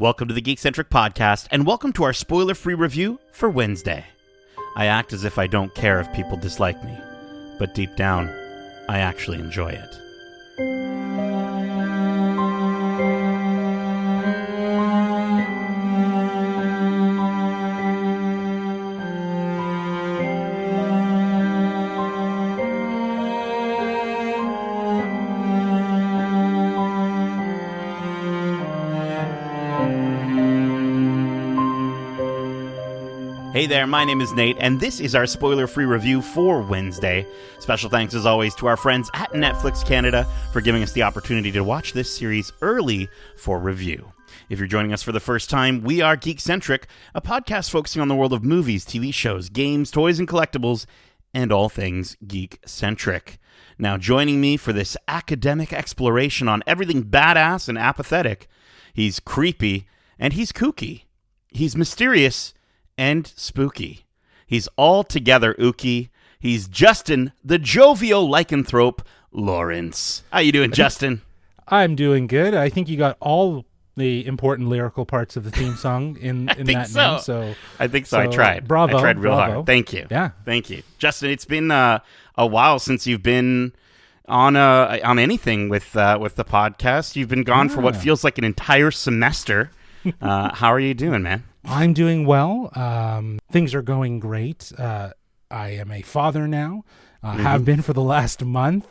Welcome to the Geekcentric podcast, and welcome to our spoiler-free review for Wednesday. I act as if I don't care if people dislike me, but deep down, I actually enjoy it. Hey there, my name is Nate, and this is our spoiler-free review for Wednesday. Special thanks, as always, to our friends at Netflix Canada for giving us the opportunity to watch this series early for review. If you're joining us for the first time, we are Geekcentric, a podcast focusing on the world of movies, TV shows, games, toys, and collectibles, and all things geek-centric. Now, joining me for this academic exploration on everything badass and apathetic, he's creepy and he's kooky. He's mysterious and spooky. He's altogether ooky. He's Justin, the jovial lycanthrope, Lawrence. How you doing, Justin? I'm doing good. I think you got all the important lyrical parts of the theme song in that name. So I think so. I tried. Bravo. I tried real bravo. hard. Thank you. Yeah. Thank you, Justin. It's been a while since you've been on anything with the podcast. You've been gone for what feels like an entire semester. How are you doing, man? I'm doing well. Things are going great. I am a father now. Have been for the last month.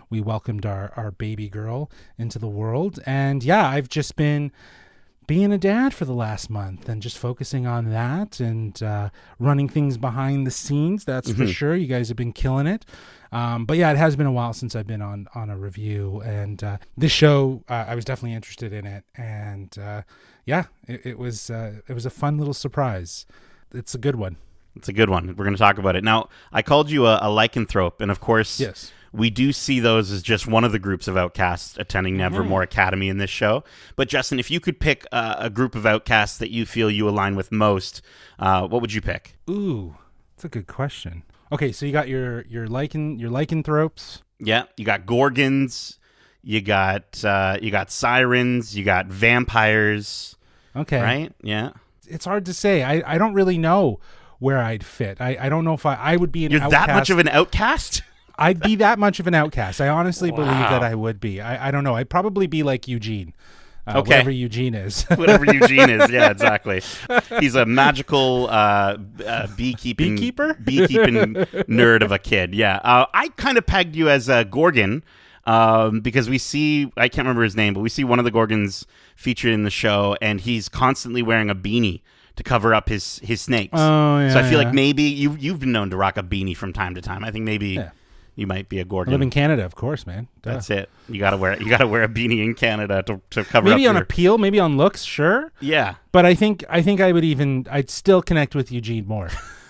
We welcomed our baby girl into the world. And yeah, I've just been being a dad for the last month and just focusing on that and running things behind the scenes. That's for sure. You guys have been killing it. But yeah, it has been a while since I've been on a review. And this show, I was definitely interested in it. And yeah, it was a fun little surprise. It's a good one. It's a good one. We're going to talk about it. Now, I called you a lycanthrope, and of course, yes, we do see those as just one of the groups of outcasts attending Nevermore Academy in this show. But Justin, if you could pick a group of outcasts that you feel you align with most, what would you pick? Ooh, that's a good question. Okay, so you got your lycanthropes. Yeah, you got gorgons, you got sirens, you got vampires. Okay, right? Yeah, it's hard to say. I don't really know where I'd fit. I don't know if I would be an outcast. You're that much of an outcast? I'd be that much of an outcast. I honestly believe that I would be. I don't know. I'd probably be like Eugene. Okay. Whatever Eugene is. Whatever Eugene is. Yeah, exactly. He's a magical beekeeping nerd of a kid. Yeah. I kind of pegged you as a Gorgon because we see, I can't remember his name, but we see one of the Gorgons featured in the show, and he's constantly wearing a beanie to cover up his snakes. Oh, yeah. So I feel like maybe you've been known to rock a beanie from time to time. I think maybe you might be a Gorgon. I live in Canada, of course, man. Duh. That's it. You gotta wear a beanie in Canada to cover maybe up on appeal, maybe on looks, sure. Yeah. But I think I'd still connect with Eugene more.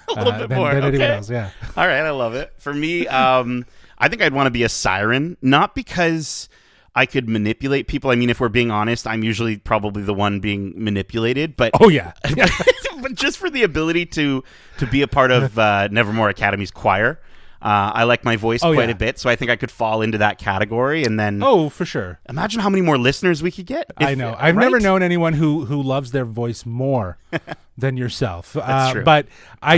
A little bit more than okay. anyone else, yeah. All right, I love it. For me, I think I'd want to be a siren, not because I could manipulate people. I mean, if we're being honest, I'm usually probably the one being manipulated. But oh yeah, but just for the ability to be a part of Nevermore Academy's choir. I like my voice quite a bit, so I think I could fall into that category. And then, for sure. Imagine how many more listeners we could get. I know. I've never known anyone who loves their voice more than yourself. That's true. But I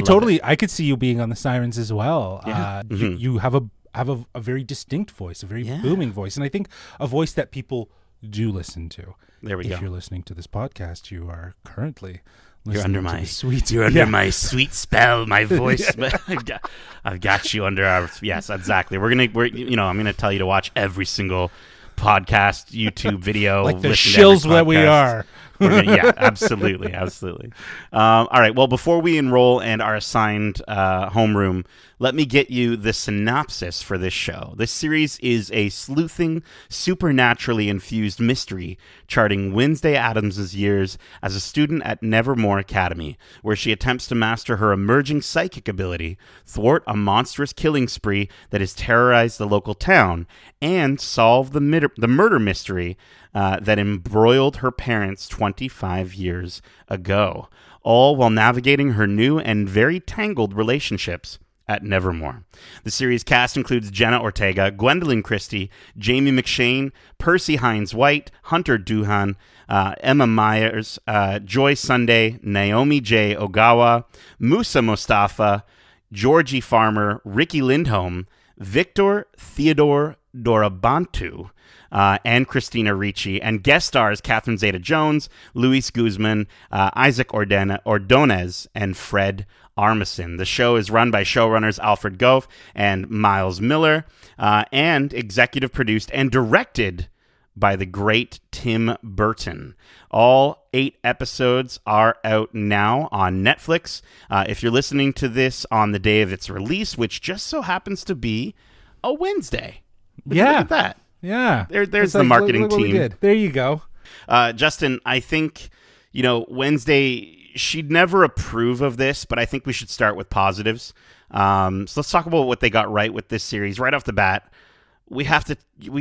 could see you being on the Sirens as well. Yeah. You have a very distinct voice, a very booming voice, and I think a voice that people do listen to. There we go. If you're listening to this podcast, you are currently You're under my sweet spell, my voice. I've got you under our. Yes, exactly. I'm gonna tell you to watch every single podcast, YouTube video, like the shills that we are. Yeah, absolutely. All right. Well, before we enroll and are assigned homeroom, let me get you the synopsis for this show. This series is a sleuthing, supernaturally infused mystery charting Wednesday Addams' years as a student at Nevermore Academy, where she attempts to master her emerging psychic ability, thwart a monstrous killing spree that has terrorized the local town, and solve the murder mystery that embroiled her parents 25 years ago, all while navigating her new and very tangled relationships at Nevermore. The series cast includes Jenna Ortega, Gwendolyn Christie, Jamie McShane, Percy Hines-White, Hunter Doohan, Emma Myers, Joy Sunday, Naomi J. Ogawa, Musa Mustafa, Georgie Farmer, Ricky Lindholm, Victor Theodore Dorabantu, and Christina Ricci, and guest stars Catherine Zeta-Jones, Luis Guzman, Isaac Ordonez, and Fred Armisen. The show is run by showrunners Alfred Goff and Miles Miller, and executive produced and directed by the great Tim Burton. All 8 episodes are out now on Netflix. If you're listening to this on the day of its release, which just so happens to be a Wednesday. Look at that. Yeah. There's the marketing team. We did. There you go. Justin, I think, Wednesday, she'd never approve of this, but I think we should start with positives. So let's talk about what they got right with this series. Right off the bat, we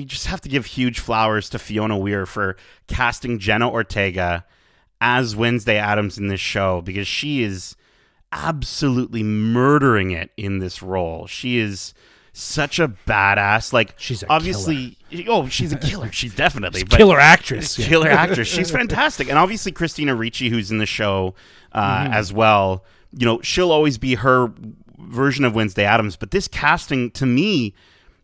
just have to give huge flowers to Fiona Weir for casting Jenna Ortega as Wednesday Addams in this show, because she is absolutely murdering it in this role. She is such a badass. Like, she's obviously killer. Oh, she's a killer. She's definitely killer actress. Killer actress. She's fantastic. And obviously Christina Ricci, who's in the show as well, she'll always be her version of Wednesday Addams. But this casting, to me,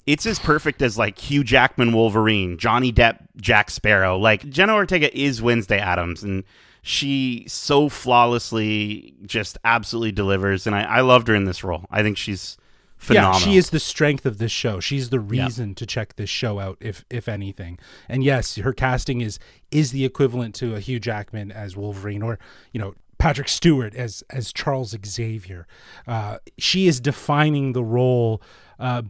it's as perfect as like Hugh Jackman Wolverine, Johnny Depp Jack Sparrow. Like, Jenna Ortega is Wednesday Addams, and she so flawlessly just absolutely delivers. And I loved her in this role. I think she's phenomenal. Yeah, she is the strength of this show. She's the reason to check this show out, if anything. And yes, her casting is the equivalent to a Hugh Jackman as Wolverine, or Patrick Stewart as Charles Xavier. She is defining the role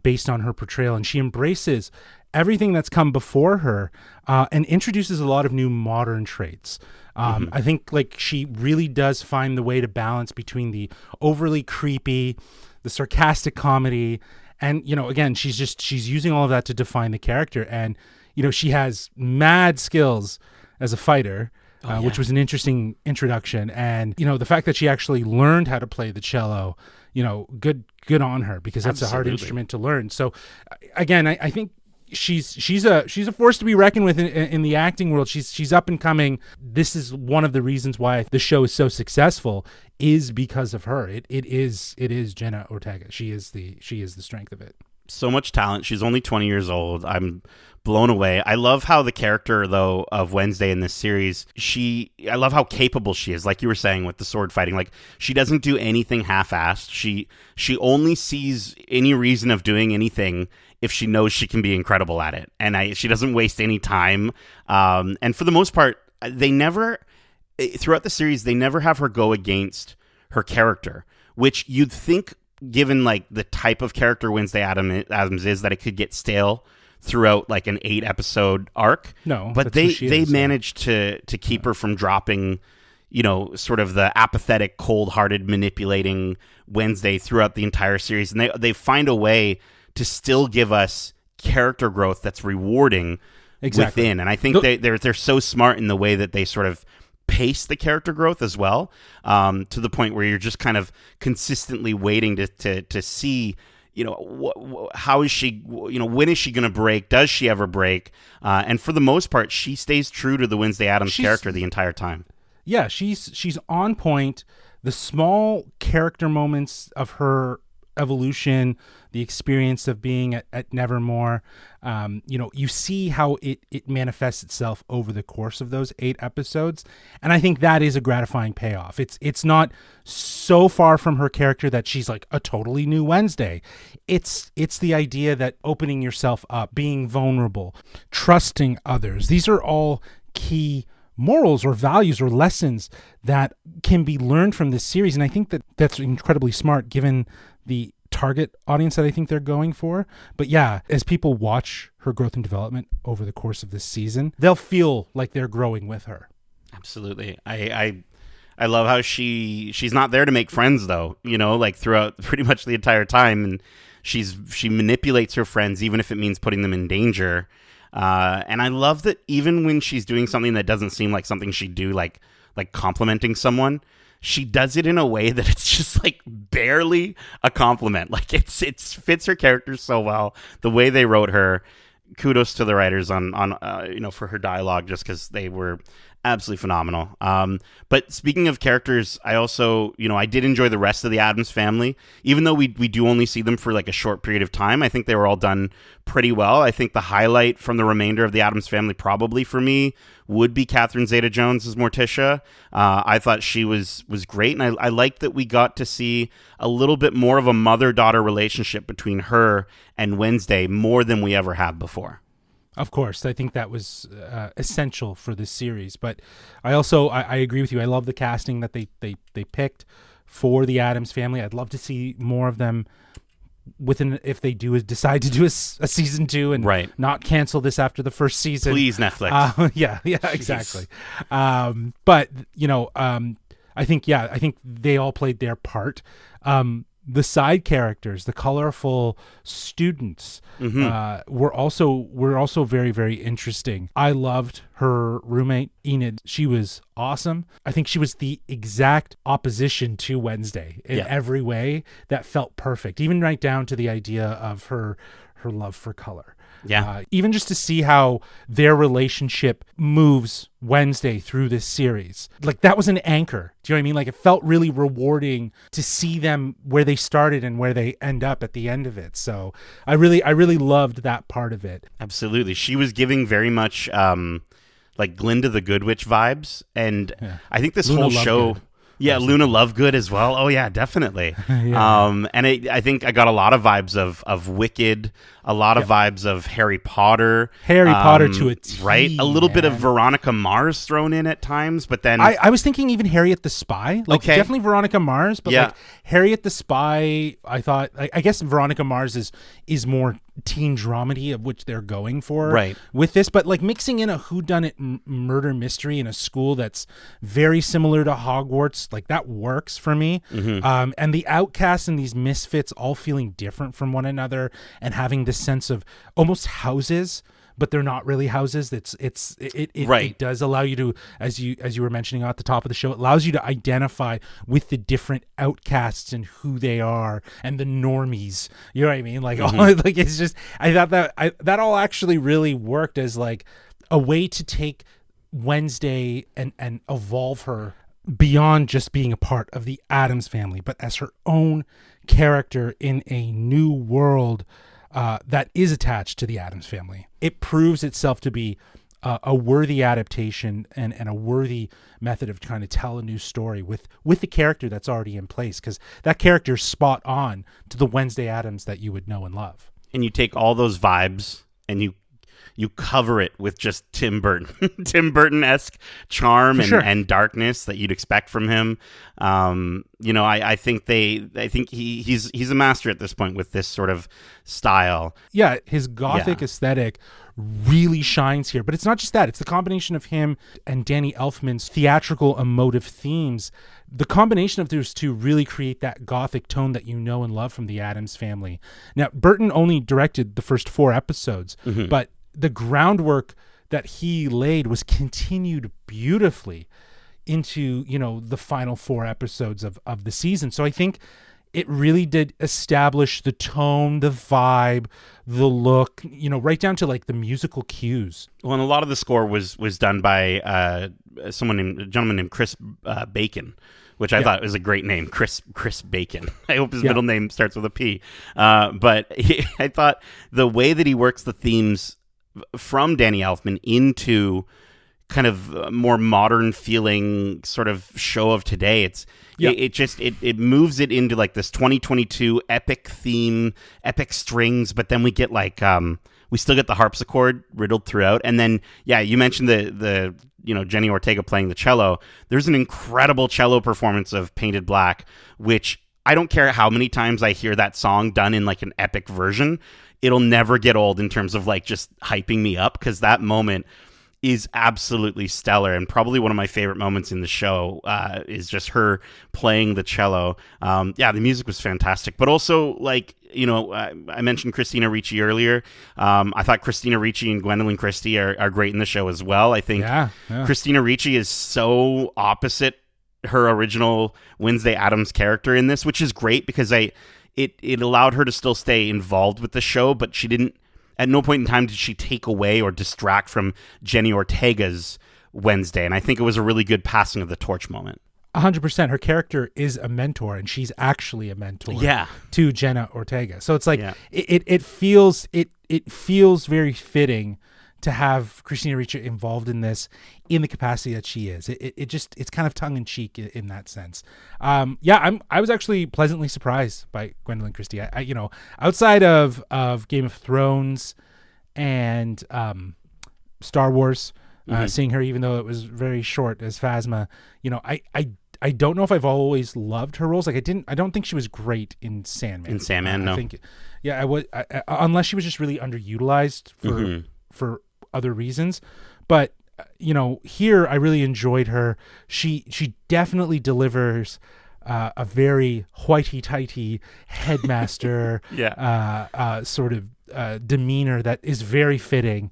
based on her portrayal, and she embraces everything that's come before her and introduces a lot of new modern traits. I think she really does find the way to balance between the overly creepy, the sarcastic comedy, and again, she's using all of that to define the character. And she has mad skills as a fighter, which was an interesting introduction. And the fact that she actually learned how to play the cello, good on her, because that's a hard instrument to learn. So again, I think she's a force to be reckoned with in the acting world. She's up and coming. This is one of the reasons why the show is so successful, is because of her. It is Jenna Ortega. She is the strength of it. So much talent. She's only 20 years old. I'm blown away. I love how the character, though, of Wednesday in this series, I love how capable she is. Like you were saying with the sword fighting, like, she doesn't do anything half-assed. She only sees any reason of doing anything if she knows she can be incredible at it. And she doesn't waste any time. And for the most part, throughout the series, they never have her go against her character, which you'd think, given like the type of character Wednesday Addams is, that it could get stale throughout like an 8-episode arc. No, but they managed to keep her from dropping, sort of the apathetic, cold-hearted, manipulating Wednesday throughout the entire series. And they find a way to still give us character growth that's rewarding within. And I think they're so smart in the way that they sort of pace the character growth as well, to the point where you're just kind of consistently waiting to see, how is she, when is she going to break? Does she ever break? And for the most part, she stays true to the Wednesday Addams character the entire time. Yeah, she's on point. The small character moments of her evolution, the experience of being at Nevermore, you see how it manifests itself over the course of those 8 episodes. And I think that is a gratifying payoff. It's not so far from her character that she's like a totally new Wednesday. It's the idea that opening yourself up, being vulnerable, trusting others, these are all key morals or values or lessons that can be learned from this series. And I think that's incredibly smart given the target audience that I think they're going for. But yeah, as people watch her growth and development over the course of this season, they'll feel like they're growing with her. Absolutely. I love how she's not there to make friends, though, like throughout pretty much the entire time. And she manipulates her friends, even if it means putting them in danger. And I love that even when she's doing something that doesn't seem like something she'd do, like complimenting someone, she does it in a way that it's just like barely a compliment. Like it fits her character so well. The way they wrote her, kudos to the writers on for her dialogue, just because they were absolutely phenomenal. But speaking of characters, I also, I did enjoy the rest of the Addams family, even though we do only see them for like a short period of time. I think they were all done pretty well. I think the highlight from the remainder of the Addams family, probably for me, would be Catherine Zeta-Jones as Morticia. I thought she was great, and I liked that we got to see a little bit more of a mother-daughter relationship between her and Wednesday, more than we ever have before. Of course, I think that was essential for this series. But I also I agree with you. I love the casting that they picked for the Addams family. I'd love to see more of them if they decide to do a season 2 and not cancel this after the first season. Please, Netflix. Yeah, exactly. But I think they all played their part. The side characters, the colorful students, were also very, very interesting. I loved her roommate, Enid. She was awesome. I think she was the exact opposition to Wednesday in every way that felt perfect, even right down to the idea of her love for color. Yeah. Even just to see how their relationship moves Wednesday through this series. Like, that was an anchor. Do you know what I mean? Like, it felt really rewarding to see them where they started and where they end up at the end of it. So I really loved that part of it. Absolutely. She was giving very much like Glinda the Good Witch vibes. And I think this Luna whole Lovegood. show... Yeah, Luna Lovegood as well. Oh yeah, definitely. And I think I got a lot of vibes of Wicked, a lot of vibes of Harry Potter. Harry Potter to a T, right? A little bit of Veronica Mars thrown in at times, but then I was thinking even Harriet the Spy. Like, definitely Veronica Mars, but like Harriet the Spy, I thought, I guess Veronica Mars is more teen dramedy, of which they're going for with this, but like mixing in a whodunit murder mystery in a school that's very similar to Hogwarts, like that works for me. And the outcasts and these misfits all feeling different from one another and having this sense of almost houses, but they're not really houses. It does allow you to, as you were mentioning at the top of the show, it allows you to identify with the different outcasts and who they are and the normies. You know what I mean? Like, like it's just, I thought that all actually really worked as like a way to take Wednesday and evolve her beyond just being a part of the Addams family, but as her own character in a new world that is attached to the Addams family. It proves itself to be a worthy adaptation and a worthy method of trying to tell a new story with the character that's already in place, because that character is spot on to the Wednesday Addams that you would know and love. And you take all those vibes and you cover it with just Tim Burton-esque charm and darkness that you'd expect from him. I think he's a master at this point with this sort of style. Yeah, his gothic aesthetic really shines here, but it's not just that. It's the combination of him and Danny Elfman's theatrical emotive themes. The combination of those two really create that gothic tone that you know and love from the Addams family. Now, Burton only directed the first 4 episodes, but the groundwork that he laid was continued beautifully into, the final 4 episodes of the season. So I think it really did establish the tone, the vibe, the look, right down to like the musical cues. Well, and a lot of the score was done by a gentleman named Chris Bacon, which I thought was a great name, Chris Bacon. I hope his middle name starts with a P. But I thought the way that he works the themes from Danny Elfman into kind of more modern feeling sort of show of today, it moves it into like this 2022 epic theme, epic strings, but then we get like we still get the harpsichord riddled throughout. And then you mentioned the Jenna Ortega playing the cello. There's an incredible cello performance of Painted Black, which I don't care how many times I hear that song done in like an epic version, it'll never get old in terms of like just hyping me up, because that moment is absolutely stellar, and probably one of my favorite moments in the show is just her playing the cello. The music was fantastic, but also like I mentioned Christina Ricci earlier. I thought Christina Ricci and Gwendolyn Christie are great in the show as well. I think Christina Ricci is so opposite her original Wednesday Addams character in this, which is great because it allowed her to still stay involved with the show, but she didn't. At no point in time did she take away or distract from Jenny Ortega's Wednesday, and I think it was a really good passing of the torch moment. 100%. Her character is a mentor, and she's actually a mentor to Jenna Ortega. So it's like it feels very fitting to have Christina Ricci involved in this in the capacity that she is. It's kind of tongue in cheek in that sense. I was actually pleasantly surprised by Gwendolyn Christie. I outside of Game of Thrones and Star Wars, seeing her, even though it was very short as Phasma, I don't know if I've always loved her roles. Like I don't think she was great in Sandman. In Sandman, no. I think, I would, unless she was just really underutilized for other reasons. But here I really enjoyed her. She definitely delivers a very whitey-tighty headmaster sort of demeanor that is very fitting.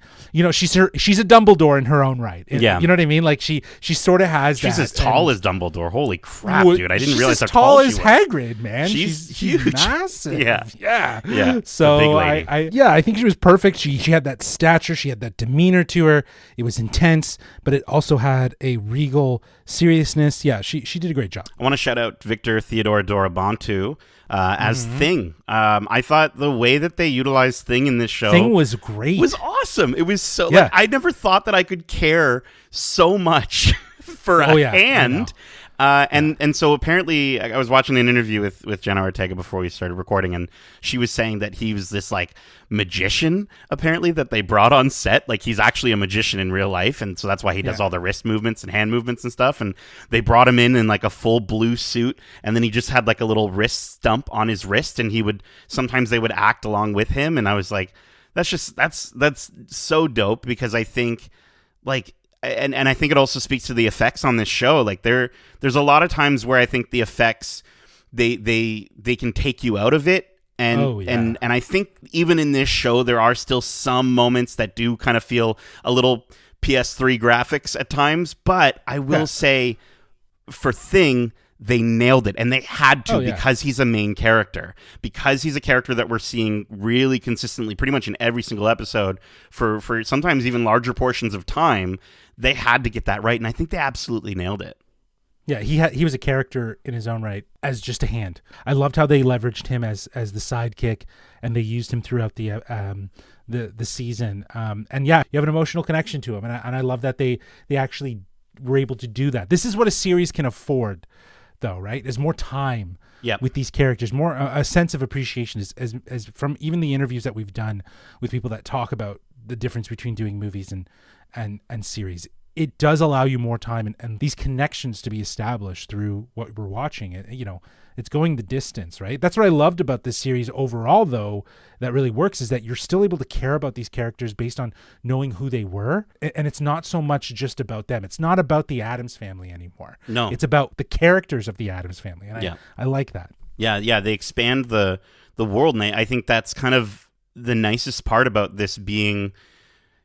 She's a Dumbledore in her own right. You know what I mean? Like she sort of has. She's that. as tall as Dumbledore. Holy crap, dude! I didn't realize how tall she as was. Hagrid, man. She's huge, massive. Yeah. So big lady. I think she was perfect. She had that stature. She had that demeanor to her. It was intense, but it also had a regal seriousness. Yeah, she did a great job. I want to shout out Victor Theodore Dorobantu as Thing. I thought the way that they utilized Thing in this show was great. It was awesome. It was so like I never thought that I could care so much for a hand. And so apparently I was watching an interview with Jenna Ortega before we started recording, and she was saying that he was this like magician apparently that they brought on set. Like he's actually a magician in real life, and so that's why he does all the wrist movements and hand movements and stuff. And they brought him in like a full blue suit, and then he just had like a little wrist stump on his wrist, and sometimes they would act along with him. And I was like, that's so dope, because I think like and I think it also speaks to the effects on this show. Like there's a lot of times where I think the effects they can take you out of it. And I think even in this show, there are still some moments that do kind of feel a little PS3 graphics at times. But I will say, for Thing, they nailed it, and they had to because he's a main character, because he's a character that we're seeing really consistently, pretty much in every single episode for sometimes even larger portions of time. They had to get that right, and I think they absolutely nailed it. Yeah, he was a character in his own right as just a hand. I loved how they leveraged him as the sidekick, and they used him throughout the season. And yeah, you have an emotional connection to him, and I love that they actually were able to do that. This is what a series can afford, though, right? There's more time with these characters, more a sense of appreciation, as from even the interviews that we've done with people that talk about the difference between doing movies and series. It does allow you more time and these connections to be established through what we're watching. It's going the distance, right? That's what I loved about this series overall, though, that really works, is that you're still able to care about these characters based on knowing who they were. And it's not so much just about them. It's not about the Addams family anymore. No. It's about the characters of the Addams family. And I like that. Yeah, they expand the world. And I think that's kind of the nicest part about this being,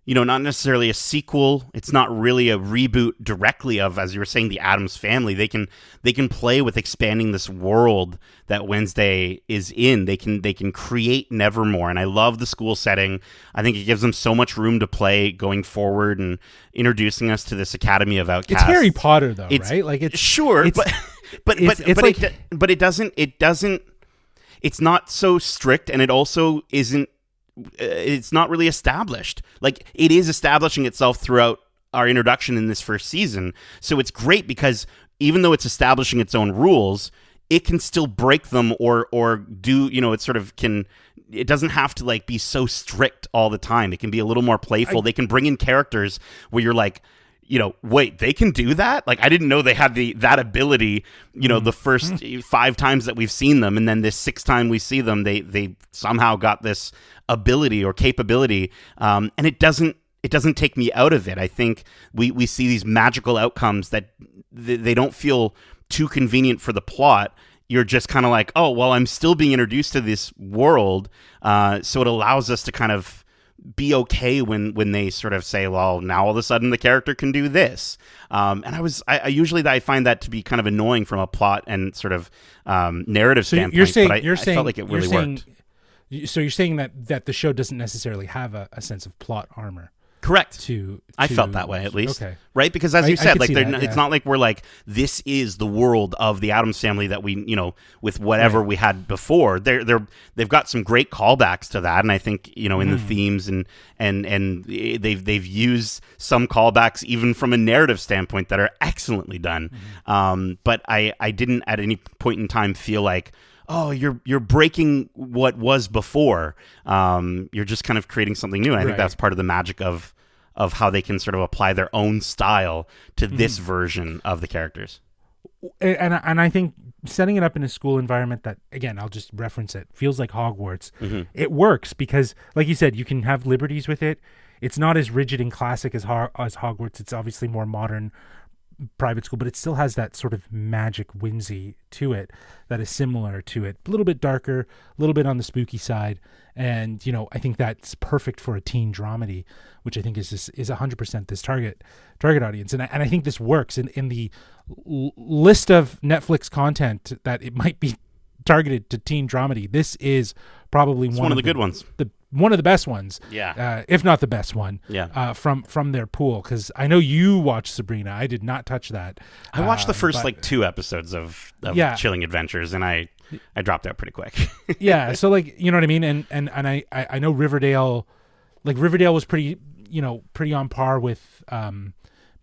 not necessarily a sequel. It's not really a reboot directly of, as you were saying, the Addams family. They can play with expanding this world that Wednesday is in. They can create Nevermore, and I love the school setting. I think it gives them so much room to play going forward and introducing us to this Academy of Outcasts. It's Harry Potter, though, right? Like it's sure, but it doesn't. It's not so strict, and it also isn't. It's not really established. Like, it is establishing itself throughout our introduction in this first season. So it's great because even though it's establishing its own rules, it can still break them or do, it doesn't have to like be so strict all the time. It can be a little more playful. They can bring in characters where you're like, wait, they can do that? Like, I didn't know they had that ability, the first 5 times that we've seen them. And then this 6th time we see them, they somehow got this ability or capability. And it doesn't take me out of it. I think we see these magical outcomes that they don't feel too convenient for the plot. you're just kind of like, oh, well, I'm still being introduced to this world. So it allows us to kind of be okay when they sort of say, well, now all of a sudden the character can do this. And I usually I find that to be kind of annoying from a plot and sort of narrative standpoint. I felt like it really worked. So you're saying that the show doesn't necessarily have a sense of plot armor. Correct. I felt that way, at least. Okay. Right? Because as you said, like it's not like we're like, this is the world of the Addams Family that we, with whatever we had before. They've got some great callbacks to that, and I think, in the themes and they've used some callbacks even from a narrative standpoint that are excellently done. But I didn't at any point in time feel like, oh, you're breaking what was before. You're just kind of creating something new. And I think that's part of the magic of how they can sort of apply their own style to this version of the characters. And I think setting it up in a school environment that, again, I'll just reference it, feels like Hogwarts. It works because, like you said, you can have liberties with it. It's not as rigid and classic as Hogwarts. It's obviously more modern private school, but it still has that sort of magic whimsy to it that is similar to it. A little bit darker, a little bit on the spooky side. And, I think that's perfect for a teen dramedy, which I think is 100% this target audience. And I think this works in the list of Netflix content that it might be targeted to teen dramedy. This is probably one of the good ones. One of the best ones, if not the best one, from their pool. Because I know you watched Sabrina. I did not touch that. I watched the first 2 episodes of Chilling Adventures, and I dropped out pretty quick. So you know what I mean. And I know Riverdale, Riverdale was pretty on par with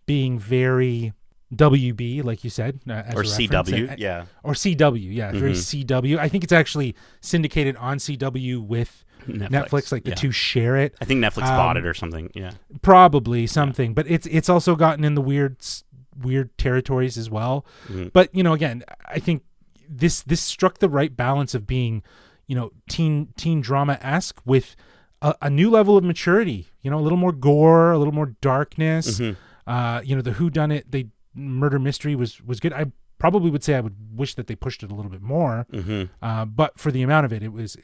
being very WB, like you said, as or a CW, or CW, very CW. I think it's actually syndicated on CW with Netflix, the two share it. I think Netflix bought it or something. Probably something, but it's also gotten in the weird territories as well. But again, I think this struck the right balance of being teen drama-esque with a new level of maturity. A little more gore, a little more darkness. The whodunit, murder mystery was good. I probably would say I would wish that they pushed it a little bit more. But for the amount of it, it was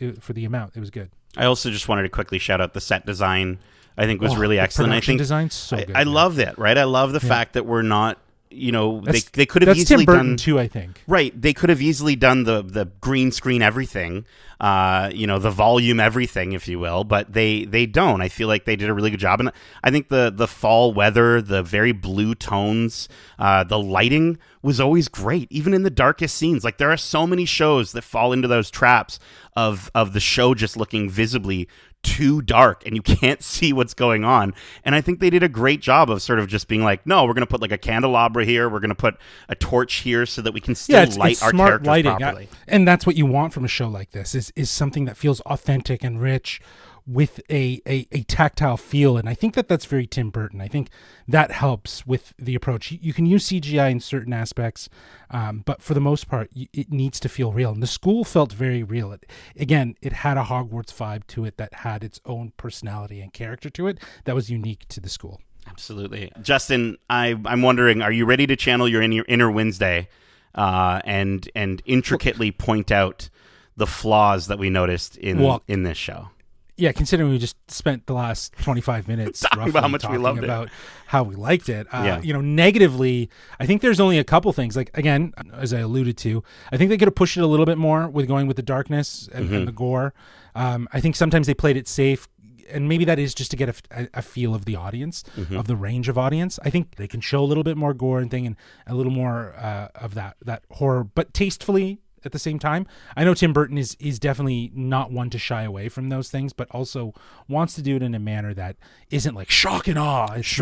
good. I also just wanted to quickly shout out the set design. I think was really excellent. I think design's so good. I loved it. Right, I love the fact that we're not. They could have easily Tim Burton done too. I think they could have easily done the green screen everything, the volume everything, if you will, but they don't. I feel like they did a really good job, and I think the fall weather, the very blue tones, the lighting was always great, even in the darkest scenes. Like there are so many shows that fall into those traps of the show just looking visibly too dark and you can't see what's going on. And I think they did a great job of sort of just being like, no, we're going to put a candelabra here. We're going to put a torch here so that we can still light our characters lighting. Properly. And that's what you want from a show like this is something that feels authentic and rich with a tactile feel. And I think that's very Tim Burton. I think that helps with the approach. You can use CGI in certain aspects, but for the most part, it needs to feel real. And the school felt very real. It had a Hogwarts vibe to it that had its own personality and character to it that was unique to the school. Absolutely. Justin, I'm wondering, are you ready to channel your inner Wednesday and intricately point out the flaws that we noticed in this show? Yeah, considering we just spent the last 25 minutes talking about how much we loved about how we liked it. Negatively, I think there's only a couple things. Again, as I alluded to, I think they could have pushed it a little bit more with going with the darkness and the gore. I think sometimes they played it safe, and maybe that is just to get a feel of the audience, of the range of audience. I think they can show a little bit more gore and thing, and a little more of that horror, but tastefully. At the same time, I know Tim Burton is definitely not one to shy away from those things, but also wants to do it in a manner that isn't like shock and awe. It's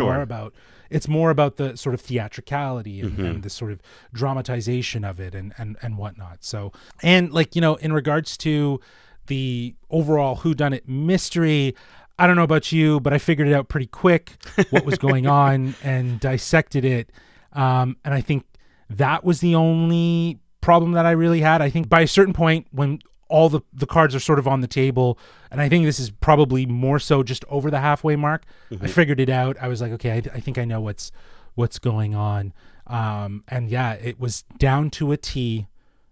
more about the sort of theatricality and the sort of dramatization of it and whatnot. So, and in regards to the overall whodunit mystery, I don't know about you, but I figured it out pretty quick what was going on and dissected it. And I think that was the only problem that I really had. I think by a certain point when all the cards are sort of on the table, and I think this is probably more so just over the halfway mark, I figured it out. I was like, okay, I think I know what's going on. And yeah, it was down to a T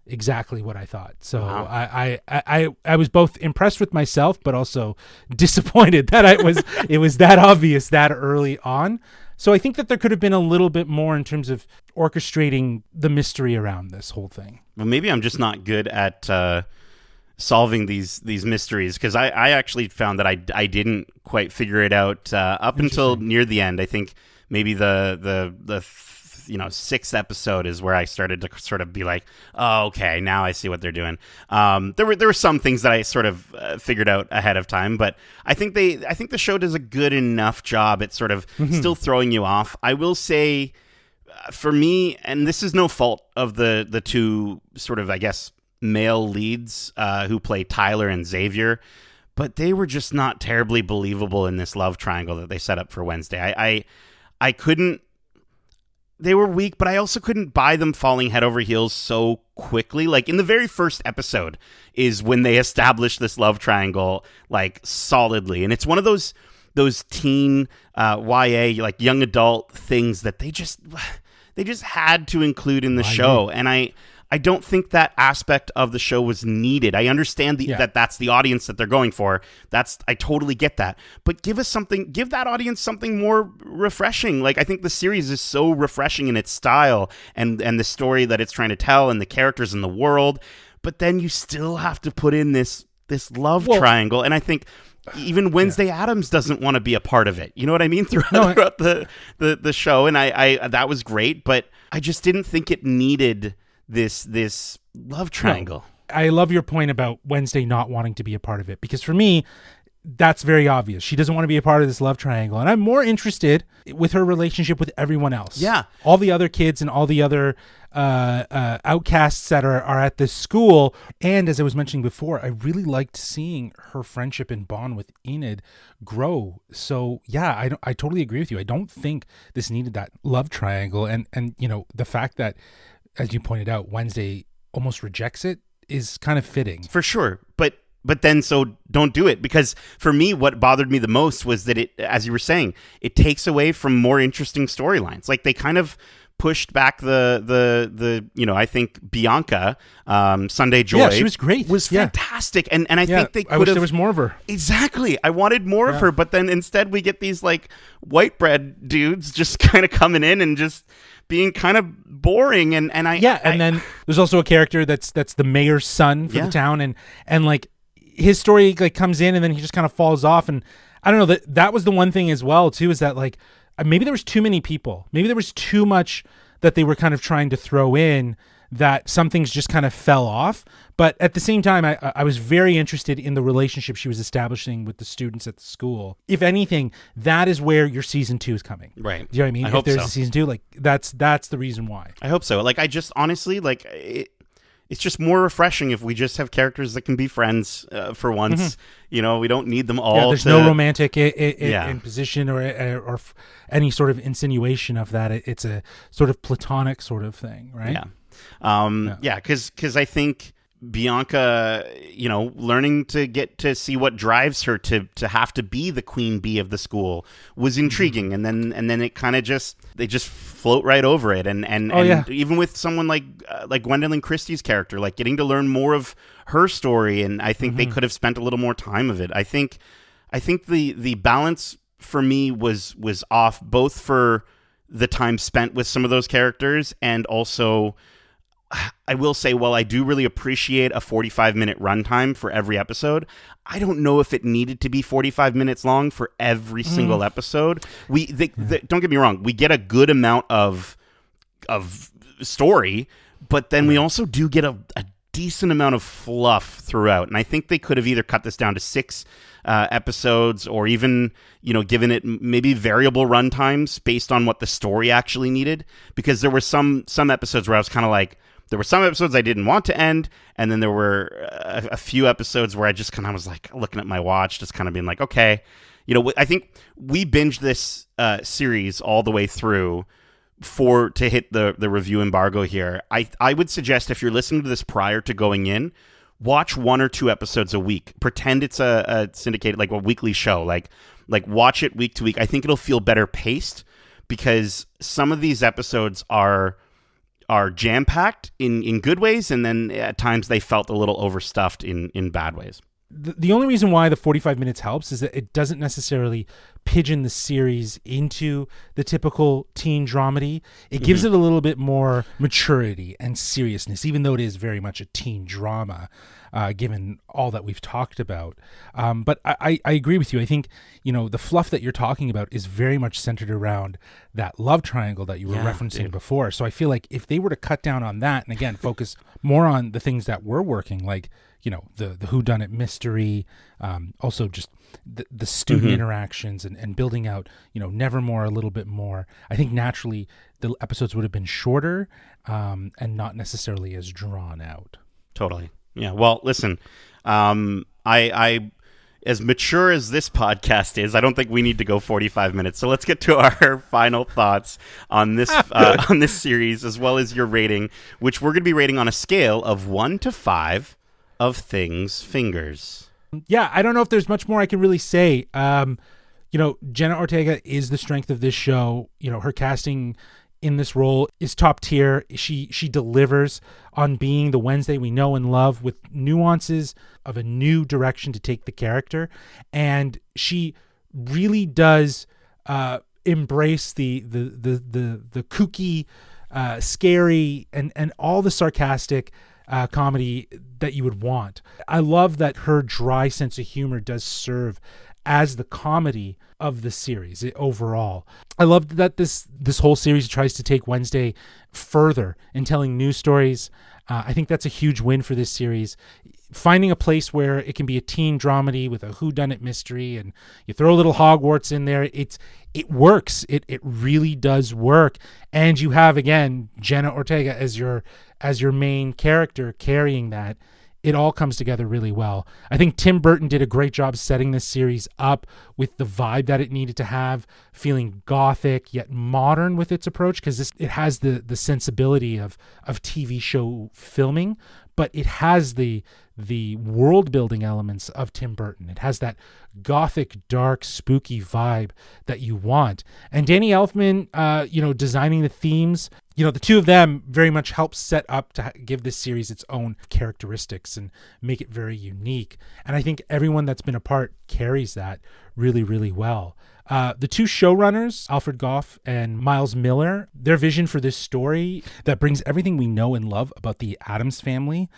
exactly what I thought. So Wow. I was both impressed with myself, but also disappointed that it was that obvious that early on. So I think that there could have been a little bit more in terms of orchestrating the mystery around this whole thing. Well, maybe I'm just not good at solving these mysteries, because I actually found that I didn't quite figure it out up until near the end. I think maybe the sixth episode is where I started to sort of be like, oh, okay, now I see what they're doing. There were some things that I sort of figured out ahead of time, but I think the show does a good enough job at sort of still throwing you off. I will say, for me, and this is no fault of the two sort of, I guess, male leads who play Tyler and Xavier, but they were just not terribly believable in this love triangle that they set up for Wednesday. I couldn't. They were weak, but I also couldn't buy them falling head over heels so quickly. Like, in the very first episode is when they establish this love triangle, like, solidly. And it's one of those teen YA, like, young adult things that they just had to include in the show. And I don't think that aspect of the show was needed. I understand that that's the audience that they're going for. I totally get that. But give that audience something more refreshing. Like, I think the series is so refreshing in its style and the story that it's trying to tell and the characters in the world. But then you still have to put in this love triangle. And I think even Wednesday Addams doesn't want to be a part of it. You know what I mean? Throughout the show. And I that was great, but I just didn't think it needed this love triangle. No. I love your point about Wednesday not wanting to be a part of it, because for me, that's very obvious. She doesn't want to be a part of this love triangle, and I'm more interested with her relationship with everyone else. Yeah, all the other kids and all the other outcasts that are at this school. And as I was mentioning before, I really liked seeing her friendship and bond with Enid grow. So yeah, I totally agree with you. I don't think this needed that love triangle, and the fact that, as you pointed out, Wednesday almost rejects it is kind of fitting. For sure. But then, so don't do it. Because for me, what bothered me the most was that it, as you were saying, it takes away from more interesting storylines. Like, they kind of pushed back the I think Bianca, Sunday Joy. Yeah, she was great. Was fantastic. And I think they could have... I wish there was more of her. Exactly. I wanted more of her, but then instead we get these, like, white bread dudes just kind of coming in and just being kind of boring. And then there's also a character that's the mayor's son for the town, and like, his story, like, comes in and then he just kind of falls off. And I don't know, that was the one thing as well too, is that, like, maybe there was too many people, maybe there was too much that they were kind of trying to throw in, that some things just kind of fell off. But at the same time, I was very interested in the relationship she was establishing with the students at the school. If anything, that is where your season 2 is coming. Right. Do you know what I mean? I hope if there's so. a season 2, like, that's the reason why. I hope so. Like, I just honestly, like, it's just more refreshing if we just have characters that can be friends for once. We don't need them all. There's no romantic imposition or any sort of insinuation of that. It's a sort of platonic sort of thing, right? Yeah. Because I think Bianca, learning to get to see what drives her to have to be the queen bee of the school was intriguing. And then it kind of they just float right over it. And even with someone like Gwendolyn Christie's character, like, getting to learn more of her story. And I think they could have spent a little more time of it. I think the balance for me was off, both for the time spent with some of those characters, and also, I will say, while I do really appreciate a 45-minute runtime for every episode, I don't know if it needed to be 45 minutes long for every single episode. Don't get me wrong, we get a good amount of story, but then we also do get a decent amount of fluff throughout. And I think they could have either cut this down to 6 episodes, or even, given it maybe variable runtimes based on what the story actually needed. Because there were some episodes where I was kind of like, there were some episodes I didn't want to end, and then there were a few episodes where I just kind of was like looking at my watch, just kind of being like, okay, I think we binged this series all the way through to hit the review embargo here. I would suggest, if you're listening to this prior to going in, watch 1 or 2 episodes a week. Pretend it's a syndicated, like, a weekly show. Like watch it week to week. I think it'll feel better paced, because some of these episodes are are jam-packed in good ways, and then at times they felt a little overstuffed in bad ways. The only reason why the 45 minutes helps is that it doesn't necessarily pigeon the series into the typical teen dramedy. It gives it a little bit more maturity and seriousness, even though it is very much a teen drama, given all that we've talked about. But I agree with you. I think, the fluff that you're talking about is very much centered around that love triangle that you were referencing before. So I feel like if they were to cut down on that and, again, focus more on the things that were working, like, the whodunit mystery, also just the student interactions and building out, Nevermore a little bit more. I think naturally the episodes would have been shorter and not necessarily as drawn out. Totally. Yeah. Well, listen, I as mature as this podcast is, I don't think we need to go 45 minutes. So let's get to our final thoughts on this on this series, as well as your rating, which we're going to be rating on a scale of 1 to 5 of things fingers. Yeah, I don't know if there's much more I can really say. Jenna Ortega is the strength of this show. Her casting in this role is top tier. She delivers on being the Wednesday we know and love, with nuances of a new direction to take the character, and she really does embrace the kooky, scary, and all the sarcastic comedy that you would want. I love that her dry sense of humor does serve as the comedy of the series overall. I love that this whole series tries to take Wednesday further in telling news stories. I think that's a huge win for this series. Finding a place where it can be a teen dramedy with a whodunit mystery, and you throw a little Hogwarts in there, it works. It really does work. And you have, again, Jenna Ortega as your main character carrying that. It all comes together really well. I think Tim Burton did a great job setting this series up with the vibe that it needed to have, feeling gothic yet modern with its approach, because it has the sensibility of TV show filming, but it has the world building elements of Tim Burton. It has that gothic, dark, spooky vibe that you want. And Danny Elfman, designing the themes, the two of them very much help set up to give this series its own characteristics and make it very unique. And I think everyone that's been a part carries that really, really well. The two showrunners, Alfred Goff and Miles Miller, their vision for this story that brings everything we know and love about the Addams family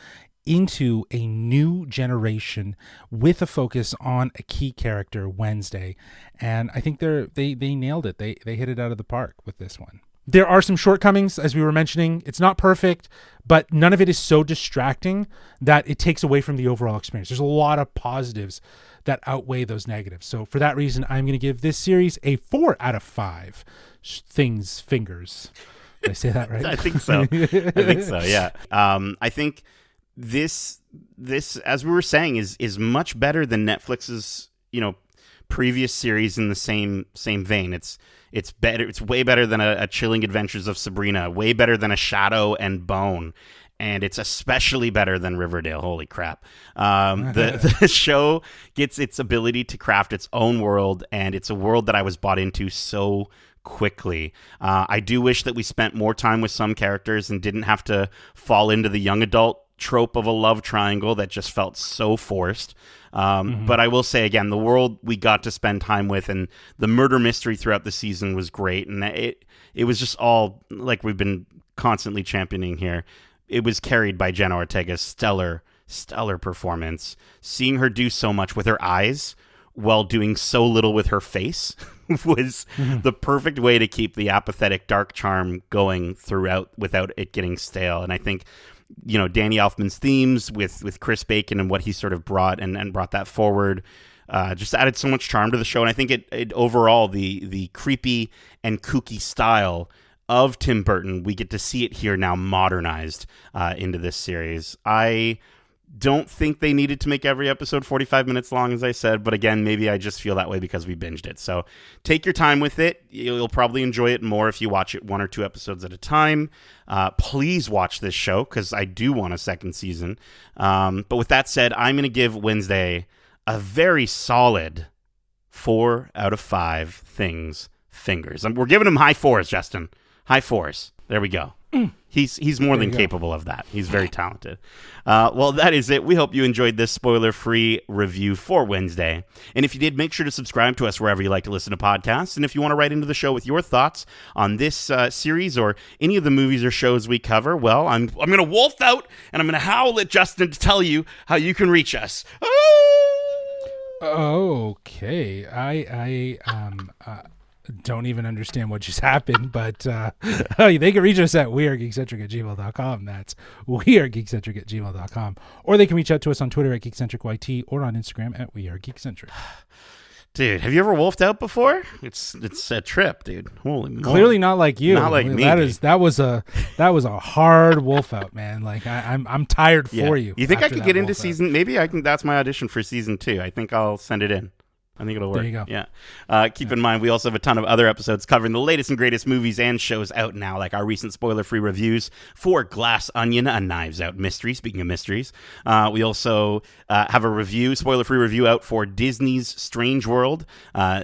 into a new generation with a focus on a key character, Wednesday. And I think they nailed it. They hit it out of the park with this one. There are some shortcomings, as we were mentioning. It's not perfect, but none of it is so distracting that it takes away from the overall experience. There's a lot of positives that outweigh those negatives. So for that reason, I'm going to give this series a 4 out of 5 fingers. Did I say that right? I think so. Yeah. I think this, as we were saying, is much better than Netflix's, previous series in the same vein. It's better. It's way better than a Chilling Adventures of Sabrina. Way better than a Shadow and Bone, and it's especially better than Riverdale. Holy crap! The show gets its ability to craft its own world, and it's a world that I was bought into so quickly. I do wish that we spent more time with some characters and didn't have to fall into the young adult trope of a love triangle that just felt so forced. But I will say again, the world we got to spend time with and the murder mystery throughout the season was great. And it was just all, like we've been constantly championing here, it was carried by Jenna Ortega's stellar performance. Seeing her do so much with her eyes while doing so little with her face was the perfect way to keep the apathetic dark charm going throughout without it getting stale. And I think, Danny Elfman's themes with Chris Bacon and what he sort of brought and brought that forward just added so much charm to the show. And I think it overall, the creepy and kooky style of Tim Burton, we get to see it here now modernized into this series. I don't think they needed to make every episode 45 minutes long, as I said, but again, maybe I just feel that way because we binged it. So take your time with it. You'll probably enjoy it more if you watch it 1 or 2 episodes at a time. Please watch this show because I do want a second season. But with that said, I'm going to give Wednesday a very solid 4 out of 5 fingers. We're giving them high 4s, Justin. High 4s. There we go. He's more than capable of that. He's very talented. Well, that is it. We hope you enjoyed this spoiler-free review for Wednesday. And if you did, make sure to subscribe to us wherever you like to listen to podcasts. And if you want to write into the show with your thoughts on this series or any of the movies or shows we cover, well, I'm going to wolf out and I'm going to howl at Justin to tell you how you can reach us. Okay. I don't even understand what just happened, but they can reach us at wearegeekcentric@gmail.com. That's wearegeekcentric@gmail.com. Or they can reach out to us on Twitter at GeekcentricYT or on Instagram at wearegeekcentric. Dude, have you ever wolfed out before? It's a trip, dude. Holy moly. Clearly not like you. Not like me. That was a hard wolf out, man. Like I'm tired for you. You think I could get into season? Maybe I can. That's my audition for season 2. I think I'll send it in. I think it'll work. There you go. Yeah. Keep in mind, we also have a ton of other episodes covering the latest and greatest movies and shows out now, like our recent spoiler-free reviews for Glass Onion, a Knives Out mystery. Speaking of mysteries, we also have a spoiler-free review out for Disney's Strange World,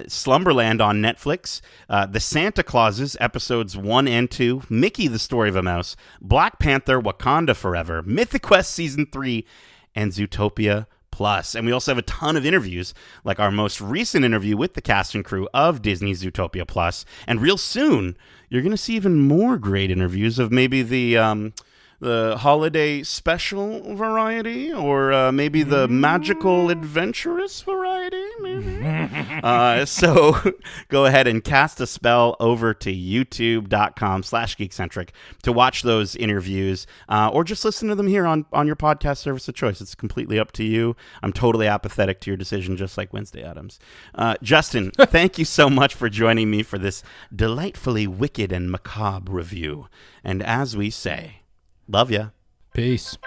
Slumberland on Netflix, The Santa Clauses, episodes 1 and 2, Mickey, the Story of a Mouse, Black Panther, Wakanda Forever, Mythic Quest Season 3, and Zootopia Plus. And we also have a ton of interviews, like our most recent interview with the cast and crew of Disney's Zootopia Plus. And real soon, you're going to see even more great interviews of maybe the holiday special variety, or maybe the magical adventurous variety, maybe. So go ahead and cast a spell over to youtube.com/geekcentric to watch those interviews, or just listen to them here on your podcast service of choice. It's completely up to you. I'm totally apathetic to your decision, just like Wednesday Addams. Justin, thank you so much for joining me for this delightfully wicked and macabre review. And as we say, love ya. Peace.